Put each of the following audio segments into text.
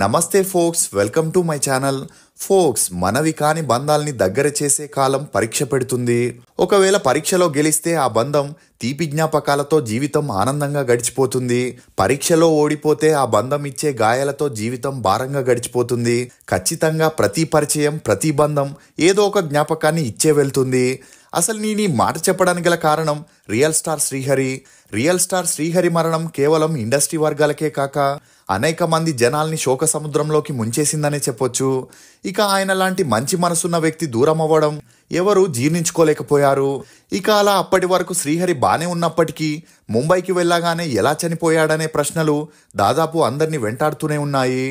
నమస్తే folks, welcome to my channel. Folks, మనవి కాని బంధాల్ని దగ్గర చేసే కాలం పరీక్ష పెడుతుంది. ఒకవేళ పరీక్షలో గెలిస్తే ఆ బంధం తీపి జ్ఞాపకాలతో జీవితం ఆనందంగా గడిచిపోతుంది. పరీక్షలో ఓడిపోతే ఆ బంధం ఇచ్చే గాయాలతో జీవితం భారంగా గడిచిపోతుంది. ఖచ్చితంగా ప్రతి పరిచయం, ప్రతి బంధం ఏదో ఒక జ్ఞాపకాన్ని ఇచ్చే వెళ్తుంది. అసలు నేను ఈ మాట చెప్పడానికి గల కారణం real star Srihari. Real star Srihari మరణం కేవలం ఇండస్ట్రీ వర్గాలకే కాక అనేక మంది జనాల్ని శోక సముద్రంలోకి ముంచేసిందనే చెప్పొచ్చు. ఇక ఆయన లాంటి మంచి మనసున్న వ్యక్తి దూరం అవ్వడం ఎవరు జీర్ణించుకోలేకపోయారు. ఇక అలా అప్పటి వరకు శ్రీహరి బానే ఉన్నప్పటికీ ముంబైకి వెళ్ళగానే ఎలా చనిపోయాడనే ప్రశ్నలు దాదాపు అందరినీ వెంటాడుతూనే ఉన్నాయి.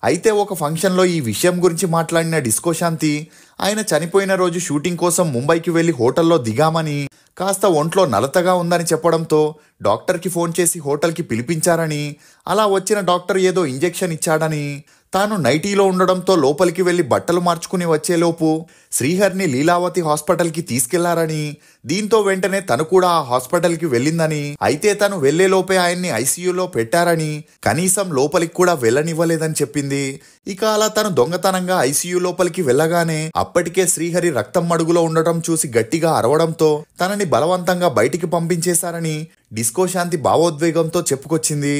అయితే ఒక ఫంక్షన్లో ఈ విషయం గురించి మాట్లాడిన డిస్కో శాంతి ఆయన చనిపోయిన రోజు షూటింగ్ కోసం ముంబైకి వెళ్లి హోటల్లో దిగామని, కాస్త ఒంట్లో నలతగా ఉందని చెప్పడంతో డాక్టర్కి ఫోన్ చేసి హోటల్కి పిలిపించారని, అలా వచ్చిన డాక్టర్ ఏదో ఇంజెక్షన్ ఇచ్చాడని, తాను నైటీలో ఉండడంతో లోపలికి వెళ్లి బట్టలు మార్చుకుని వచ్చేలోపు శ్రీహరిని లీలావతి హాస్పిటల్కి తీసుకెళ్లారని, దీంతో వెంటనే తను కూడా ఆ హాస్పిటల్కి వెళ్ళిందని, అయితే తను వెళ్లేలోపే ఆయన్ని ఐసీయూలో పెట్టారని, కనీసం లోపలికి కూడా వెళ్ళనివ్వలేదని చెప్పింది. ఇక అలా తను దొంగతనంగా ఐసీయూ లోపలికి వెళ్ళగానే అప్పటికే శ్రీహరి రక్తం మడుగులో ఉండటం చూసి గట్టిగా అరవడంతో తనని బలవంతంగా బయటికి పంపించేశారని డిస్కో శాంతి భావోద్వేగంతో చెప్పుకొచ్చింది.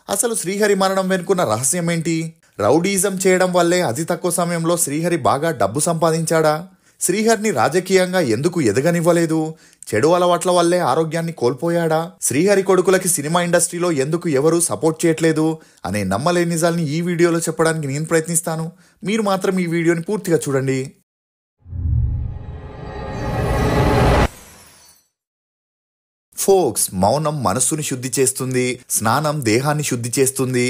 అసలు శ్రీహరి మరణం వెనుకున్న రహస్యం ఏంటి? రౌడీజం చేయడం వల్లే అతి తక్కువ సమయంలో శ్రీహరి బాగా డబ్బు సంపాదించాడా? శ్రీహరిని రాజకీయంగా ఎందుకు ఎదగనివ్వలేదు? చెడు అలవాట్ల వల్లే ఆరోగ్యాన్ని కోల్పోయాడా? శ్రీహరి కొడుకులకి సినిమా ఇండస్ట్రీలో ఎందుకు ఎవరూ సపోర్ట్ చేయట్లేదు అనే నమ్మలేని నిజాల్ని ఈ వీడియోలో చెప్పడానికి నేను ప్రయత్నిస్తాను. మీరు మాత్రం ఈ వీడియోని పూర్తిగా చూడండి. ఫోక్స్, మౌనం మనస్సుని శుద్ధి చేస్తుంది, స్నానం దేహాన్ని శుద్ధి చేస్తుంది,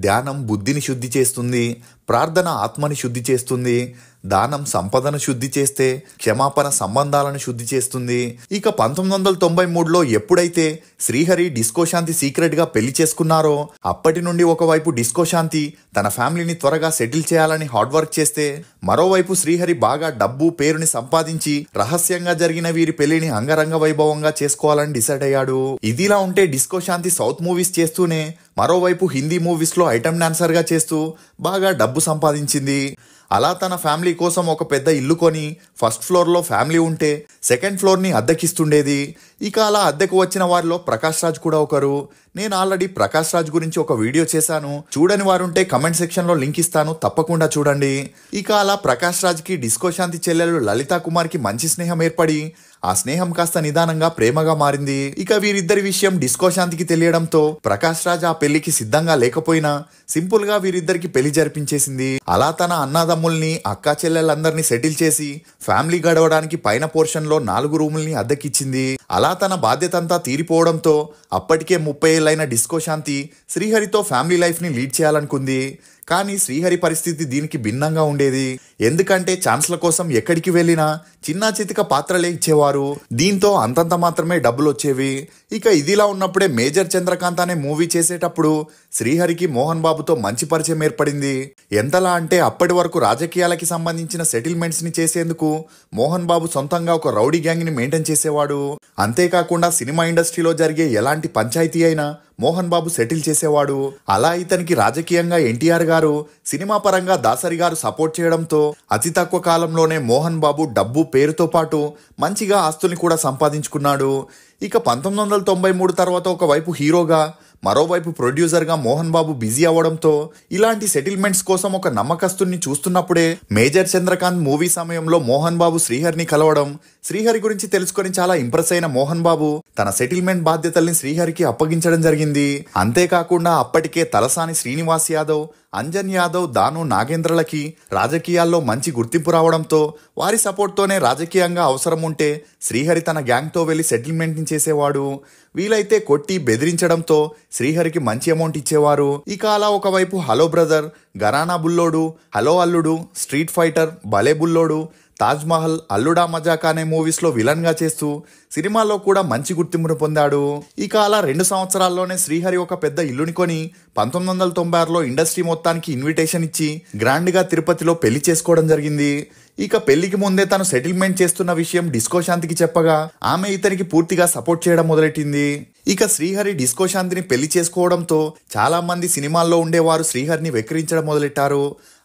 ధ్యానం బుద్ధిని శుద్ధి చేస్తుంది, ప్రార్థన ఆత్మని శుద్ధి చేస్తుంది, దానం సంపదను శుద్ధి చేస్తే క్షమాపణ సంబంధాలను శుద్ధి చేస్తుంది. ఇక 1993లో ఎప్పుడైతే శ్రీహరి డిస్కో శాంతి సీక్రెట్ గా పెళ్లి చేసుకున్నారో అప్పటి నుండి ఒకవైపు డిస్కో శాంతి తన ఫ్యామిలీని త్వరగా సెటిల్ చేయాలని హార్డ్ వర్క్ చేస్తే, మరోవైపు శ్రీహరి బాగా డబ్బు పేరుని సంపాదించి రహస్యంగా జరిగిన వీరి పెళ్లిని అంగరంగ వైభవంగా చేసుకోవాలని డిసైడ్ అయ్యాడు. ఇదిలా ఉంటే డిస్కో శాంతి సౌత్ మూవీస్ చేస్తూనే మరోవైపు హిందీ మూవీస్ లో ఐటమ్ డాన్సర్ గా చేస్తూ బాగా డబ్బు సంపాదించింది. అలా తన ఫ్యామిలీ కోసం ఒక పెద్ద ఇల్లు కొని ఫస్ట్ ఫ్లోర్లో ఫ్యామిలీ ఉంటే సెకండ్ ఫ్లోర్ని అద్దెకిస్తుండేది. ఇక అలా అద్దెకు వచ్చిన వారిలో ప్రకాష్ రాజ్ కూడా ఒకరు. నేను ఆల్రెడీ ప్రకాష్ రాజ్ గురించి ఒక వీడియో చేశాను, చూడని వారుంటే కమెంట్ సెక్షన్లో లింక్ ఇస్తాను, తప్పకుండా చూడండి. ఇక అలా ప్రకాష్ రాజ్కి డిస్కో శాంతి చెల్లెలు లలితా కుమార్కి మంచి స్నేహం ఏర్పడి ఆ స్నేహం కాస్త నిదానంగా ప్రేమగా మారింది. ఇక వీరిద్దరి విషయం డిస్కో శాంతికి తెలియడంతో ప్రకాష్ రాజ్ ఆ పెళ్లికి సిద్ధంగా లేకపోయినా సింపుల్ గా వీరిద్దరికి పెళ్లి జరిపించేసింది. అలా తన అన్నాదమ్ముల్ని, అక్కా చెల్లెళ్ళందరినీ సెటిల్ చేసి ఫ్యామిలీ గడవడానికి పైన పోర్షన్ లో 4 రూముల్ని అద్దెకిచ్చింది. అలా తన బాధ్యత అంతా తీరిపోవడంతో అప్పటికే 30 ఏళ్లైన డిస్కో శాంతి శ్రీహరితో ఫ్యామిలీ లైఫ్ ని లీడ్ చేయాలనుకుంది. కానీ శ్రీహరి పరిస్థితి దీనికి భిన్నంగా ఉండేది. ఎందుకంటే ఛాన్స్ల కోసం ఎక్కడికి వెళ్ళినా చిన్న చితిక పాత్రలే ఇచ్చేవారు. దీంతో అంతంత మాత్రమే డబ్బులు వచ్చేవి. ఇక ఇదిలా ఉన్నప్పుడే మేజర్ చంద్రకాంత్ అనే మూవీ చేసేటప్పుడు శ్రీహరికి మోహన్ బాబుతో మంచి పరిచయం ఏర్పడింది. ఎంతలా అంటే అప్పటి వరకు రాజకీయాలకి సంబంధించిన సెటిల్మెంట్స్ ని చేసేందుకు మోహన్ బాబు సొంతంగా ఒక రౌడీ గ్యాంగ్ ని మెయింటైన్ చేసేవాడు. అంతేకాకుండా సినిమా ఇండస్ట్రీలో జరిగే ఎలాంటి పంచాయతీ అయినా మోహన్ బాబు సెటిల్ చేసేవాడు. అలా ఇతనికి రాజకీయంగా ఎన్టీఆర్ గారు, సినిమా పరంగా దాసరి గారు సపోర్ట్ చేయడంతో అతి తక్కువ కాలంలోనే మోహన్ బాబు డబ్బు పేరుతో పాటు మంచిగా ఆస్తుల్ని కూడా సంపాదించుకున్నాడు. ఇక 1993 తర్వాత ఒకవైపు హీరోగా, మరోవైపు ప్రొడ్యూసర్గా మోహన్ బాబు బిజీ అవ్వడంతో ఇలాంటి సెటిల్మెంట్స్ కోసం ఒక నమ్మకస్తుని చూస్తున్నప్పుడే మేజర్ చంద్రకాంత్ మూవీ సమయంలో మోహన్ బాబు శ్రీహరిని కలవడం, శ్రీహరి గురించి తెలుసుకొని చాలా ఇంప్రెస్ అయిన మోహన్ బాబు తన సెటిల్మెంట్ బాధ్యతల్ని శ్రీహరికి అప్పగించడం జరిగింది. అంతేకాకుండా అప్పటికే తలసాని శ్రీనివాస్ యాదవ్, అంజన్ యాదవ్, దాను నాగేంద్రలకి రాజకీయాల్లో మంచి గుర్తింపు రావడంతో వారి సపోర్ట్తోనే రాజకీయంగా అవసరం ఉంటే శ్రీహరి తన గ్యాంగ్తో వెళ్లి సెటిల్మెంట్ని చేసేవాడు. వీలైతే కొట్టి బెదిరించడంతో శ్రీహరికి మంచి అమౌంట్ ఇచ్చేవారు. ఇక అలా ఒకవైపు hello brother, gharana Bullodu, hello అల్లుడు, స్ట్రీట్ ఫైటర్, భలే బుల్లోడు, తాజ్ మహల్, అల్లుడా మజాకా అనే మూవీస్ లో విలన్ గా చేస్తూ సినిమాలో కూడా మంచి గుర్తింపును పొందాడు. ఇక అలా 2 సంవత్సరాల్లోనే శ్రీహరి ఒక పెద్ద ఇల్లుని కొని 1996లో ఇండస్ట్రీ మొత్తానికి ఇన్విటేషన్ ఇచ్చి గ్రాండ్ గా తిరుపతిలో పెళ్లి చేసుకోవడం జరిగింది. ఇక పెళ్లికి ముందే తను సెటిల్మెంట్ చేస్తున్న విషయం డిస్కో శాంతికి చెప్పగా ఆమె ఇతనికి పూర్తిగా సపోర్ట్ చేయడం మొదలెట్టింది. ఇక శ్రీహరి డిస్కో శాంతిని పెళ్లి చేసుకోవడంతో చాలా మంది సినిమాల్లో ఉండేవారు శ్రీహరిని వెక్కిరించడం మొదలెట్టారు.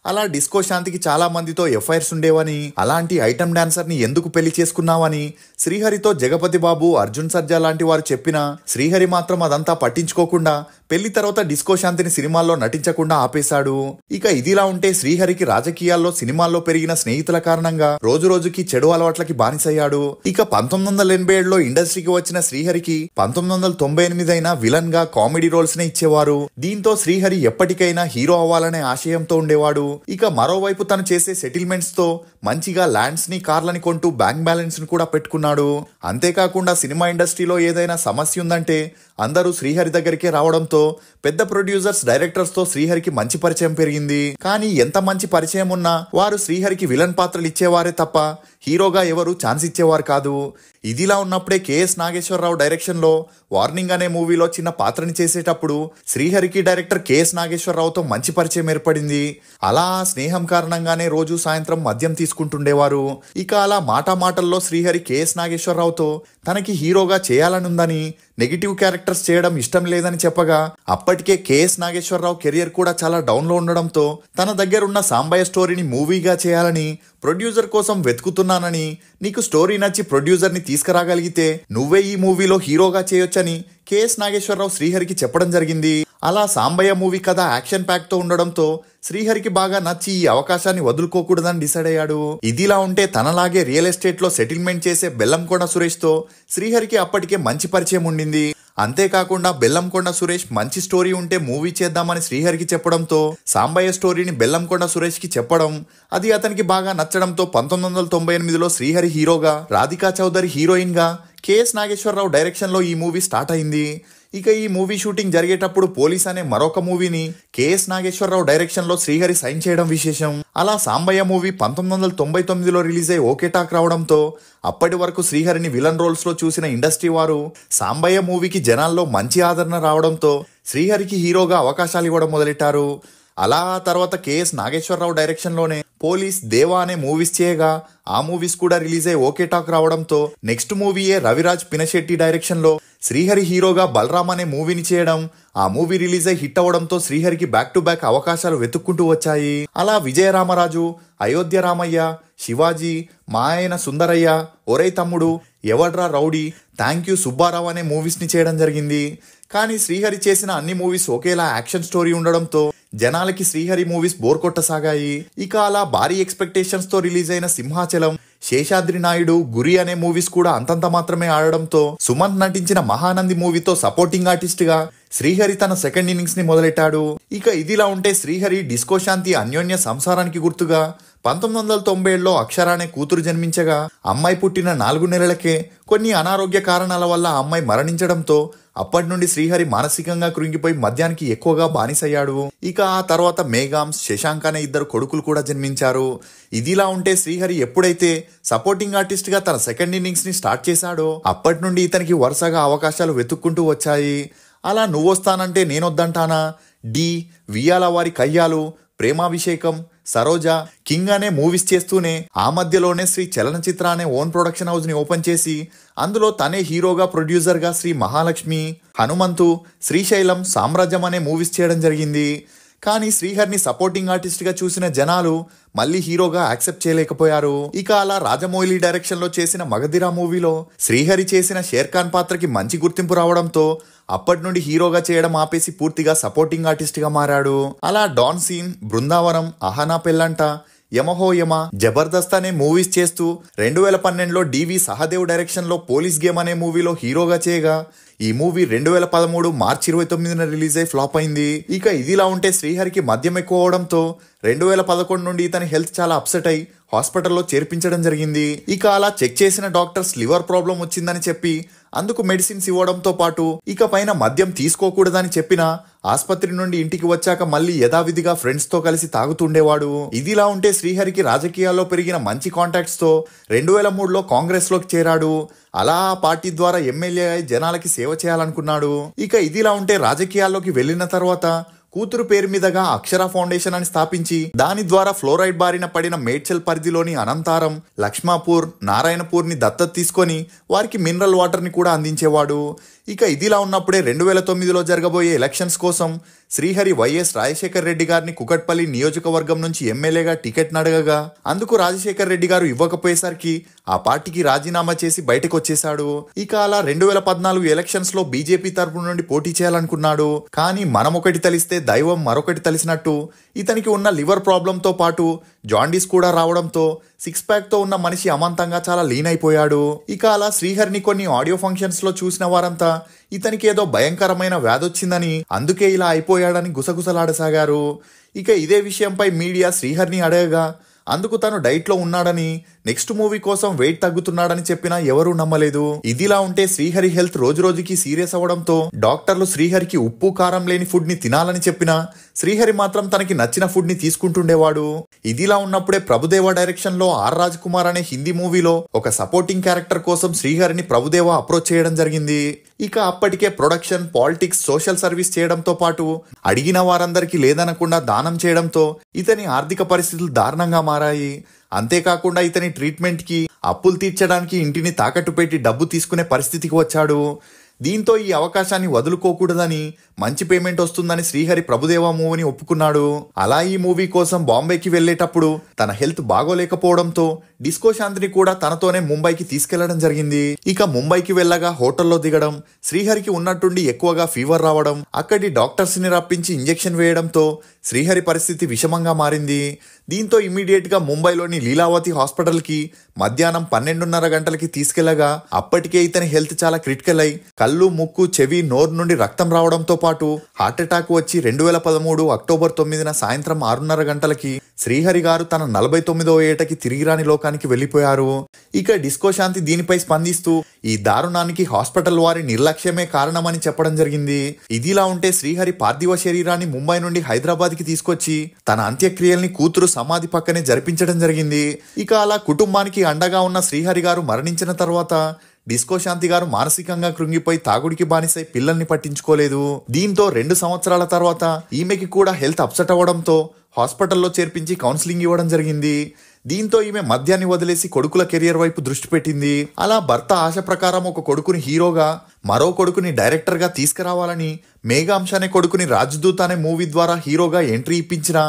అలా డిస్కో శాంతికి చాలా మందితో ఎఫ్ఐఆర్స్ ఉండేవని, అలాంటి ఐటమ్ డాన్సర్ ని ఎందుకు పెళ్లి చేసుకున్నావని శ్రీహరితో జగపతి బాబు, అర్జున్ సర్జా లాంటి వారు చెప్పినా శ్రీహరి మాత్రం అదంతా పట్టించుకోకుండా పెళ్లి తర్వాత డిస్కో శాంతిని సినిమాల్లో నటించకుండా ఆపేశాడు. ఇక ఇదిలా ఉంటే శ్రీహరికి రాజకీయాల్లో, సినిమాల్లో పెరిగిన స్నేహితుల కారణంగా రోజు రోజుకి చెడు అలవాట్లకి బానిసయ్యాడు. ఇక 1987లో ఇండస్ట్రీకి వచ్చిన శ్రీహరికి 1998 అయినా విలన్ గా కామెడీ రోల్స్ నే ఇచ్చేవారు. దీంతో శ్రీహరి ఎప్పటికైనా హీరో అవ్వాలనే ఆశయంతో ఉండేవాడు. ఇక మరోవైపు తను చేసే సెటిల్మెంట్స్ తో మంచిగా ల్యాండ్స్ ని, కార్లని కొంటూ బ్యాంక్ బ్యాలెన్స్ ని కూడా పెట్టుకున్నాడు. అంతేకాకుండా సినిమా ఇండస్ట్రీలో ఏదైనా సమస్య ఉందంటే అందరూ శ్రీహరి దగ్గరికే రావడంతో పెద్ద ప్రొడ్యూసర్స్, డైరెక్టర్స్ తో శ్రీహరికి మంచి పరిచయం పెరిగింది. కానీ ఎంత మంచి పరిచయం ఉన్నా వారు శ్రీహరికి విలన్ పాత్రలు ఇచ్చేవారే తప్ప హీరోగా ఎవరు ఛాన్స్ ఇచ్చేవారు కాదు. ఇదిలా ఉన్నప్పుడే కెఎస్ నాగేశ్వరరావు డైరెక్షన్ లో వార్నింగ్ అనే మూవీలో చిన్న పాత్రని చేసేటప్పుడు శ్రీహరికి డైరెక్టర్ కెఎస్ నాగేశ్వరరావుతో మంచి పరిచయం ఏర్పడింది. అలా స్నేహం కారణంగానే రోజు సాయంత్రం మద్యం తీసుకుంటుండేవారు. ఇక అలా మాటల్లో శ్రీహరి కెఎస్ నాగేశ్వరరావుతో తనకి హీరోగా చేయాలనుందని, నెగిటివ్ క్యారెక్టర్స్ చేయడం ఇష్టం లేదని చెప్పగా అప్పటికే కెఎస్ నాగేశ్వరరావు కెరియర్ కూడా చాలా డౌన్ లో ఉండడంతో తన దగ్గరున్న సాంబయ్య స్టోరీని మూవీగా చేయాలని, ప్రొడ్యూసర్ కోసం వెతుకుతున్నానని, నీకు స్టోరీ నచ్చి ప్రొడ్యూసర్ ని తీసుకురాగలిగితే నువ్వే ఈ మూవీలో హీరోగా చేయొచ్చని కెఎస్ నాగేశ్వరరావు శ్రీహరికి చెప్పడం జరిగింది. అలా సాంబయ్య మూవీ కథ యాక్షన్ ప్యాక్ తో ఉండడంతో శ్రీహరికి బాగా నచ్చి ఈ అవకాశాన్ని వదులుకోకూడదని డిసైడ్ అయ్యాడు. ఇదిలా ఉంటే తనలాగే రియల్ ఎస్టేట్ లో సెటిల్మెంట్ చేసే బెల్లంకొండ సురేష్ తో శ్రీహరికి అప్పటికే మంచి పరిచయం ఉండింది. అంతేకాకుండా బెల్లంకొండ సురేష్ మంచి స్టోరీ ఉంటే మూవీ చేద్దామని శ్రీహరికి చెప్పడంతో సాంబయ్య స్టోరీని బెల్లంకొండ సురేష్ కి చెప్పడం, అది అతనికి బాగా నచ్చడంతో 1998లో శ్రీహరి హీరోగా, రాధికా చౌదరి హీరోయిన్ గా, కెఎస్ నాగేశ్వరరావు డైరెక్షన్ లో ఈ మూవీ స్టార్ట్ అయింది. ఇక ఈ మూవీ షూటింగ్ జరిగేటప్పుడు పోలీస్ అనే మరొక మూవీని కెఎస్ నాగేశ్వరరావు డైరెక్షన్ లో శ్రీహరి సైన్ చేయడం విశేషం. అలా సాంబయ్య మూవీ 1999లో రిలీజ్ అయి ఓకే టాక్ రావడంతో అప్పటి వరకు శ్రీహరిని విలన్ రోల్స్ లో చూసిన ఇండస్ట్రీ వారు సాంబయ్య మూవీకి జనాల్లో మంచి ఆదరణ రావడంతో శ్రీహరికి హీరోగా అవకాశాలు ఇవ్వడం మొదలెట్టారు. అలా తర్వాత కెఎస్ నాగేశ్వరరావు డైరెక్షన్ లోనే పోలీస్, దేవా అనే మూవీస్ చేయగా ఆ మూవీస్ కూడా రిలీజ్ అయ్యి ఓకే టాక్ రావడంతో నెక్స్ట్ మూవీయే రవిరాజ్ పినశెట్టి డైరెక్షన్ లో శ్రీహరి హీరోగా బలరామ్ అనే మూవీని చేయడం, ఆ మూవీ రిలీజ్ అయి హిట్ అవ్వడంతో శ్రీహరికి బ్యాక్ టు బ్యాక్ అవకాశాలు వెతుక్కుంటూ వచ్చాయి. అలా విజయ రామరాజు, అయోధ్య రామయ్య, శివాజీ, మా ఆయన సుందరయ్య, ఒరై తమ్ముడు, ఎవడ్రా రౌడీ, థ్యాంక్ యూ సుబ్బారావు అనే మూవీస్ ని చేయడం జరిగింది. కానీ శ్రీహరి చేసిన అన్ని మూవీస్ ఒకేలా యాక్షన్ స్టోరీ ఉండడంతో జనాలకి శ్రీహరి మూవీస్ బోర్ కొట్టసాగాయి. ఇక అలా భారీ ఎక్స్పెక్టేషన్స్ తో రిలీజ్ అయిన సింహాచలం, శేషాద్రి నాయుడు, గురి అనే మూవీస్ కూడా అంతంత మాత్రమే ఆడడంతో సుమంత్ నటించిన మహానంది మూవీతో సపోర్టింగ్ ఆర్టిస్ట్ గా శ్రీహరి తన సెకండ్ ఇన్నింగ్స్ ని మొదలెట్టాడు. ఇక ఇదిలా ఉంటే శ్రీహరి డిస్కో శాంతి అన్యోన్య సంసారానికి గుర్తుగా 1997లో అక్షర అనే కూతురు జన్మించగా అమ్మాయి పుట్టిన 4 నెలలకే కొన్ని అనారోగ్య కారణాల వల్ల ఆ అమ్మాయి మరణించడంతో అప్పటి నుండి శ్రీహరి మానసికంగా కృంగిపోయి మద్యానికి ఎక్కువగా బానిసయ్యాడు. ఇక ఆ తర్వాత మేఘాంస్, శశాంక్ అనే 2 కొడుకులు కూడా జన్మించారు. ఇదిలా ఉంటే శ్రీహరి ఎప్పుడైతే సపోర్టింగ్ ఆర్టిస్ట్ గా తన సెకండ్ ఇన్నింగ్స్ ని స్టార్ట్ చేశాడో అప్పటి నుండి ఇతనికి వరుసగా అవకాశాలు వెతుక్కుంటూ వచ్చాయి. అలా నువ్వొస్తానంటే నేనొద్దంటానా, డి, వియాల వారి కయ్యాలు, ప్రేమాభిషేకం, సరోజ, కింగ్ అనే మూవీస్ చేస్తూనే ఆ మధ్యలోనే శ్రీ చలనచిత్ర అనే ఓన్ ప్రొడక్షన్ హౌస్ ని ఓపెన్ చేసి అందులో తనే హీరోగా, ప్రొడ్యూసర్ గా శ్రీ మహాలక్ష్మి, హనుమంతు, శ్రీశైలం, సామ్రాజ్యం అనే మూవీస్ చేయడం జరిగింది. కానీ శ్రీహరిని సపోర్టింగ్ ఆర్టిస్ట్ గా చూసిన జనాలు మళ్ళీ హీరోగా యాక్సెప్ట్ చేయలేకపోయారు. ఇక అలా రాజమౌళి డైరెక్షన్ లో చేసిన మగధిరా మూవీలో శ్రీహరి చేసిన షేర్ ఖాన్ పాత్రకి మంచి గుర్తింపు రావడంతో అప్పటి నుండి హీరోగా చేయడం ఆపేసి పూర్తిగా సపోర్టింగ్ ఆర్టిస్ట్ గా మారాడు. అలా డాన్ సీన్, బృందావనం, అహానా పెళ్ళంట, యమహో యమ, జబర్దస్త్ అనే మూవీస్ చేస్తూ 2012లో డివి సహదేవ్ డైరెక్షన్ లో పోలీస్ గేమ్ అనే మూవీలో హీరోగా చేయగా ఈ మూవీ 2013 మార్చి 29న రిలీజ్ అయి ఫ్లాప్ అయింది. ఇక ఇదిలా ఉంటే శ్రీహరికి మద్యం ఎక్కువ అవడంతో 2011 నుండి ఇతని హెల్త్ చాలా అప్సెట్ అయి హాస్పిటల్లో చేర్పించడం జరిగింది. ఇక అలా చెక్ చేసిన డాక్టర్స్ లివర్ ప్రాబ్లం వచ్చిందని చెప్పి అందుకు మెడిసిన్స్ ఇవ్వడంతో పాటు ఇక పైన మద్యం తీసుకోకూడదని చెప్పిన ఆస్పత్రి నుండి ఇంటికి వచ్చాక మళ్ళీ యథావిధిగా ఫ్రెండ్స్ తో కలిసి తాగుతుండేవాడు. ఇదిలా ఉంటే శ్రీహరికి రాజకీయాల్లో పెరిగిన మంచి కాంటాక్ట్స్ తో 2003లో కాంగ్రెస్ లోకి చేరాడు. అలా ఆ పార్టీ ద్వారా ఎమ్మెల్యే అయి జనాలకి సేవ చేయాలనుకున్నాడు. ఇక ఇదిలా ఉంటే రాజకీయాల్లోకి వెళ్లిన తర్వాత కూతురు పేరు మీదుగా అక్షర ఫౌండేషన్ అని స్థాపించి దాని ద్వారా ఫ్లోరైడ్ బారిన పడిన మేడ్చల్ పరిధిలోని అనంతారం, లక్ష్మాపూర్, నారాయణపూర్ ని దత్తత తీసుకొని వారికి మినరల్ వాటర్ ని కూడా అందించేవాడు. ఇక ఇదిలా ఉన్నప్పుడే 2009లో జరగబోయే ఎలక్షన్స్ కోసం శ్రీహరి వైఎస్ రాజశేఖర్ రెడ్డి గారిని కుకట్పల్లి నియోజకవర్గం నుంచి ఎమ్మెల్యేగా టికెట్ అడగగా అందుకు రాజశేఖర్ రెడ్డి గారు ఇవ్వకపోయేసరికి ఆ పార్టీకి రాజీనామా చేసి బయటకు వచ్చేశాడు. ఇక అలా 2014 ఎలక్షన్స్ లో బీజేపీ తరపు నుండి పోటీ చేయాలనుకున్నాడు. కానీ మనం ఒకటి తలిస్తే దైవం మరొకటి తలిసినట్టు ఇతనికి ఉన్న లివర్ ప్రాబ్లంతో పాటు జాండీస్ కూడా రావడంతో 6 ప్యాక్ తో ఉన్న మనిషి అమాంతంగా చాలా లీన్ అయిపోయాడు. ఇక అలా శ్రీహరిని కొన్ని ఆడియో ఫంక్షన్స్ లో చూసిన వారంతా ఇతనికి ఏదో భయంకరమైన వ్యాధొచ్చిందని అందుకే ఇలా అయిపోయాడని గుసగుసలాడసాగారు. ఇక ఇదే విషయంపై మీడియా శ్రీహరిని అడగగా అందుకు తను డైట్ లో ఉన్నాడని, నెక్స్ట్ మూవీ కోసం వెయిట్ తగ్గుతున్నాడని చెప్పినా ఎవరూ నమ్మలేదు. ఇదిలా ఉంటే శ్రీహరి హెల్త్ రోజు రోజుకి సీరియస్ అవడంతో డాక్టర్లు శ్రీహరికి ఉప్పు కారం లేని ఫుడ్ ని తినాలని చెప్పినా శ్రీహరి మాత్రం తనకి నచ్చిన ఫుడ్ ని తీసుకుంటుండేవాడు. ఇదిలా ఉన్నప్పుడే ప్రభుదేవా డైరెక్షన్ లో ఆర్ రాజ్ కుమార్ అనే హిందీ మూవీలో ఒక సపోర్టింగ్ క్యారెక్టర్ కోసం శ్రీహరిని ప్రభుదేవా అప్రోచ్ చేయడం జరిగింది. ఇక అప్పటికే ప్రొడక్షన్, పాలిటిక్స్, సోషల్ సర్వీస్ చేయడంతో పాటు అడిగిన వారందరికీ లేదనకుండా దానం చేయడంతో ఇతని ఆర్థిక పరిస్థితులు దారుణంగా మారాయి. అంతేకాకుండా ఇతని ట్రీట్మెంట్ కి, అప్పులు తీర్చడానికి ఇంటిని తాకట్టు పెట్టి డబ్బు తీసుకునే పరిస్థితికి వచ్చాడు. దీంతో ఈ అవకాశాన్ని వదులుకోకూడదని, మంచి పేమెంట్ వస్తుందని శ్రీహరి ప్రభుదేవా మూవీని ఒప్పుకున్నాడు. అలా ఈ మూవీ కోసం బాంబేకి వెళ్లేటప్పుడు తన హెల్త్ బాగోలేకపోవడంతో డిస్కో శాంతిని కూడా తనతోనే ముంబైకి తీసుకెళ్లడం జరిగింది. ఇక ముంబైకి వెళ్ళగా హోటల్లో దిగడం, శ్రీహరికి ఉన్నట్టుండి ఎక్కువగా ఫీవర్ రావడం, అక్కడి డాక్టర్స్ ని రప్పించి ఇంజెక్షన్ వేయడంతో శ్రీహరి పరిస్థితి విషమంగా మారింది. దీంతో ఇమీడియట్ గా ముంబైలోని లీలావతి హాస్పిటల్ కి మధ్యాహ్నం 12:30 గంటలకి తీసుకెళ్లగా అప్పటికే ఇతని హెల్త్ చాలా క్రిటికల్ అయి కళ్ళు, ముక్కు, చెవి, నోరు నుండి రక్తం రావడంతో పాటు హార్ట్ అటాక్ వచ్చి 2013 అక్టోబర్ 9న సాయంత్రం 6:30 గంటలకి శ్రీహరి గారు తన 49వ ఏటకి తిరిగి రాని లోకానికి వెళ్లిపోయారు. ఇక డిస్కో శాంతి దీనిపై స్పందిస్తూ ఈ దారుణానికి హాస్పిటల్ వారి నిర్లక్ష్యమే కారణమని చెప్పడం జరిగింది. ఇదిలా ఉంటే శ్రీహరి పార్థివ శరీరాన్ని ముంబై నుండి హైదరాబాద్ కి తీసుకొచ్చి తన అంత్యక్రియల్ని కూతురు సమాధి పక్కనే జరిపించడం జరిగింది. ఇక అలా కుటుంబానికి అండగా ఉన్న శ్రీహరి గారు మరణించిన తర్వాత డిస్కో శాంతి గారు మానసికంగా కృంగిపోయి తాగుడికి బానిసై పిల్లల్ని పట్టించుకోలేదు. దీంతో 2 సంవత్సరాల తర్వాత ఈమెకి కూడా హెల్త్ అప్సెట్ అవ్వడంతో హాస్పిటల్లో చేర్పించి కౌన్సిలింగ్ ఇవ్వడం జరిగింది. దీంతో ఈమె మద్యాన్ని వదిలేసి కొడుకుల కెరియర్ వైపు దృష్టి పెట్టింది. అలా భర్త ఆశ ప్రకారం ఒక కొడుకుని హీరోగా, మరో కొడుకుని డైరెక్టర్ గా తీసుకురావాలని మేఘాంశ అనే కొడుకుని రాజ్దూత్ అనే మూవీ ద్వారా హీరోగా ఎంట్రీ ఇప్పించిన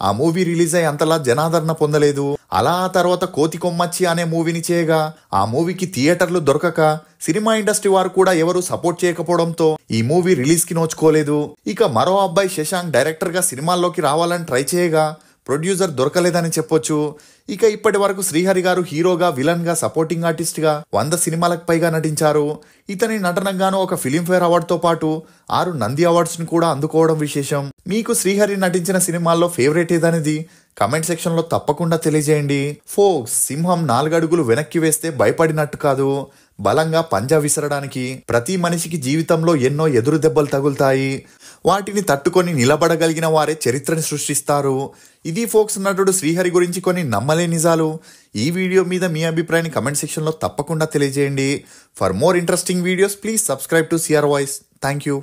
ఆ మూవీ రిలీజ్ అయ్యి అంతలా జనాదరణ పొందలేదు. అలా ఆ తర్వాత కోతి కొమ్మచ్చి అనే మూవీని చేయగా ఆ మూవీకి థియేటర్లు దొరకక సినిమా ఇండస్ట్రీ వారు కూడా ఎవరు సపోర్ట్ చేయకపోవడంతో ఈ మూవీ రిలీజ్ కి నోచుకోలేదు. ఇక మరో అబ్బాయి శశాంక్ డైరెక్టర్ గా సినిమాల్లోకి రావాలని ట్రై చేయగా ప్రొడ్యూసర్ దొరకలేదని చెప్పొచ్చు. ఇక ఇప్పటి వరకు శ్రీహరి గారు హీరోగా, విలన్ గా, సపోర్టింగ్ ఆర్టిస్ట్ గా 100 సినిమాలకు పైగా నటించారు. ఇతని నటనగాను ఒక ఫిలింఫేర్ అవార్డ్ తో పాటు 6 నంది అవార్డ్స్ ను కూడా అందుకోవడం విశేషం. మీకు శ్రీహరి నటించిన సినిమాల్లో ఫేవరెట్ ఏదనేది కమెంట్ సెక్షన్ లో తప్పకుండా తెలియజేయండి. ఫోక్స్, సింహం 4 అడుగులు వెనక్కి వేస్తే భయపడినట్టు కాదు, బలంగా పంజా విసరడానికి. ప్రతి మనిషికి జీవితంలో ఎన్నో ఎదురు దెబ్బలు తగులుతాయి. వాటిని తట్టుకొని నిలబడగలిగిన వారే చరిత్రని సృష్టిస్తారు. ఇది ఫోక్స్ నటుడు శ్రీహరి గురించి కొన్ని నమ్మలేని నిజాలు. ఈ వీడియో మీద మీ అభిప్రాయాన్ని కమెంట్ సెక్షన్ లో తప్పకుండా తెలియజేయండి. For more interesting videos please subscribe to CR voice. Thank you.